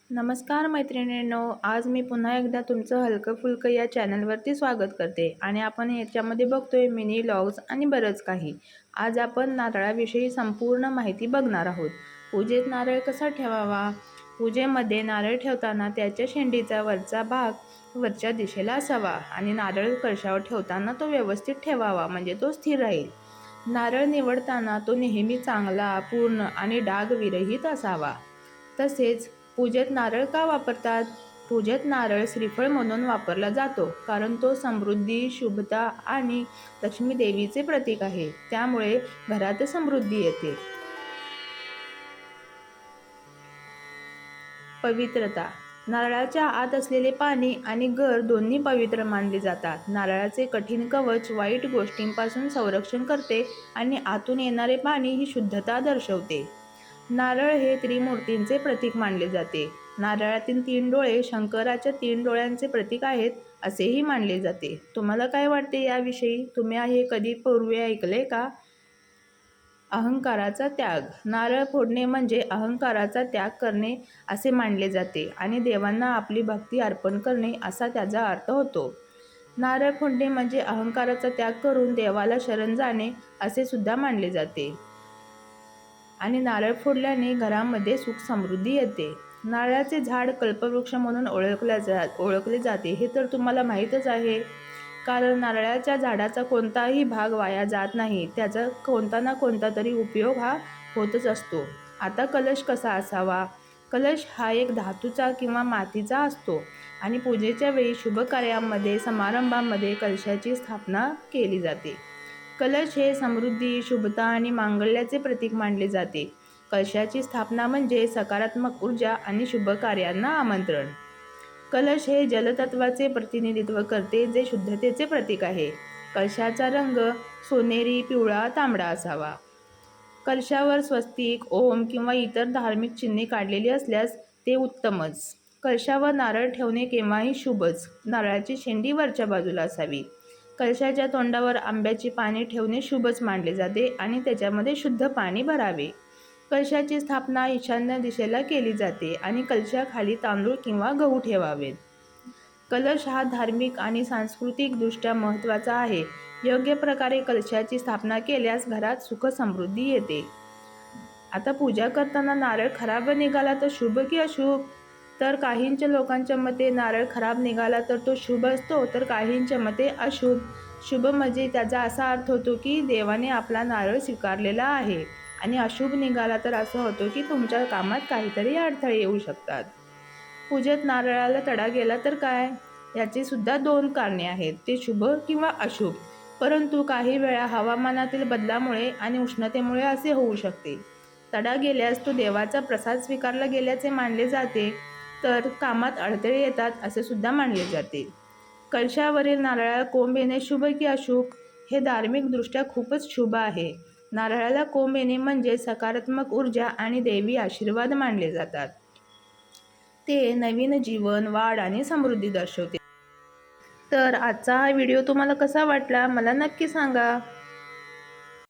नमस्कार मैत्रिणींनो, आज मी पुन्हा एकदा तुमचं हलकं फुलकं या चॅनलवरती स्वागत करते आणि आपण याच्यामध्ये बघतोय मिनी व्लॉग्स आणि बरंच काही. आज आपण नारळाविषयी संपूर्ण माहिती बघणार आहोत. पूजेत नारळ कसा ठेवावा? पूजेमध्ये नारळ ठेवताना त्याच्या शेंडीचा वरचा भाग वरच्या दिशेला असावा आणि नारळ कळशावर ठेवताना तो व्यवस्थित ठेवावा, म्हणजे तो स्थिर राहील. नारळ निवडताना तो नेहमी चांगला, पूर्ण आणि डागविरहित असावा. तसेच पूजेत नारळ का वापरतात? पूजेत नारळ श्रीफळ म्हणून वापरला जातो, कारण तो समृद्धी, शुभता आणि लक्ष्मी देवीचे प्रतीक आहे. त्यामुळे घरात समृद्धी येते. पवित्रता. नारळाच्या आत असलेले पाणी आणि गर दोन्ही पवित्र मानले जातात. नारळाचे कठीण कवच वाईट गोष्टींपासून संरक्षण करते आणि आतून येणारे पाणी ही शुद्धता दर्शवते. नारळ हे त्रिमूर्तींचे प्रतीक मानले जाते. नारळातील 3 डोळे शंकराच्या 3 डोळ्यांचे प्रतीक आहेत असेही मानले जाते. तुम्हाला काय वाटते याविषयी? तुम्ही हे कधी पूर्वी ऐकले का? अहंकाराचा त्याग. नारळ फोडणे म्हणजे अहंकाराचा त्याग करणे असे मानले जाते आणि देवांना आपली भक्ती अर्पण करणे असा त्याचा अर्थ होतो. नारळ फोडणे म्हणजे अहंकाराचा त्याग करून देवाला शरण जाणे असे सुद्धा मानले जाते. आणि नारळ फोडल्याने घरामध्ये सुख समृद्धी येते. नारळाचे झाड कल्पवृक्ष म्हणून ओळखले जाते हे तर तुम्हाला माहीतच आहे, कारण नारळाच्या झाडाचा कोणताही भाग वाया जात नाही. त्याचा कोणता ना कोणता तरी उपयोग हा होतच असतो. आता कलश कसा असावा? कलश हा एक धातूचा किंवा मातीचा असतो आणि पूजेच्या वेळी शुभ कार्यामध्ये, समारंभामध्ये कलशाची स्थापना केली जाते. कलश हे समृद्धी, शुभता आणि मांगल्याचे प्रतीक मानले जाते. कलशाची स्थापना म्हणजे सकारात्मक ऊर्जा आणि शुभ कार्यांना आमंत्रण. कलश हे जलतत्वाचे प्रतिनिधित्व करते, जे शुद्धतेचे प्रतीक आहे. कलशाचा रंग सोनेरी, पिवळा, तांबडा असावा. कलशावर स्वस्तिक, ओम किंवा इतर धार्मिक चिन्हे काढलेली असल्यास ते उत्तमच. कलशावर नारळ ठेवणे केव्हाही शुभच. नारळाची शेंडी वरच्या बाजूला असावी. कलशाच्या तोंडावर आंब्याची पाने ठेवणे शुभच मानले जाते आणि त्याच्यामध्ये शुद्ध पाणी भरावे. कलशाची स्थापना ईशान्य दिशेला केली जाते आणि कलशाखाली तांदूळ किंवा गहू ठेवावेत. कलश हा धार्मिक आणि सांस्कृतिक दृष्ट्या महत्त्वाचा आहे. योग्य प्रकारे कलशाची स्थापना केल्यास घरात सुख समृद्धी येते. आता पूजा करताना नारळ खराब निघाला तर शुभ की अशुभ? तर काहींच्या लोकांच्या मते नारळ खराब निघाला तर तो शुभ असतो, तर काहींच्या मते अशुभ. शुभ म्हणजे त्याचा असा अर्थ होतो की देवाने आपला नारळ स्वीकारलेला आहे आणि अशुभ निघाला तर असं होतो की तुमच्या कामात काहीतरी अडथळे येऊ शकतात. पूजेत नारळाला तडा गेला तर काय? याची सुद्धा 2 कारणे आहेत, ते शुभ किंवा अशुभ. परंतु काही वेळा हवामानातील बदलामुळे आणि उष्णतेमुळे असे होऊ शकते. तडा गेल्यास तो देवाचा प्रसाद स्वीकारला गेल्याचे मानले जाते, तर कामात अडथळे येतात असे सुद्धा मानले जाते. कलशावरील नारळाला कोंब येणे शुभ की अशुभ? हे धार्मिकदृष्ट्या खूपच शुभ आहे. नारळाला कोंब येणे म्हणजे सकारात्मक ऊर्जा आणि दैवी आशीर्वाद मानले जातात. ते नवीन जीवन, वाढ आणि समृद्धी दर्शवते. तर आजचा हा व्हिडिओ तुम्हाला कसा वाटला मला नक्की सांगा.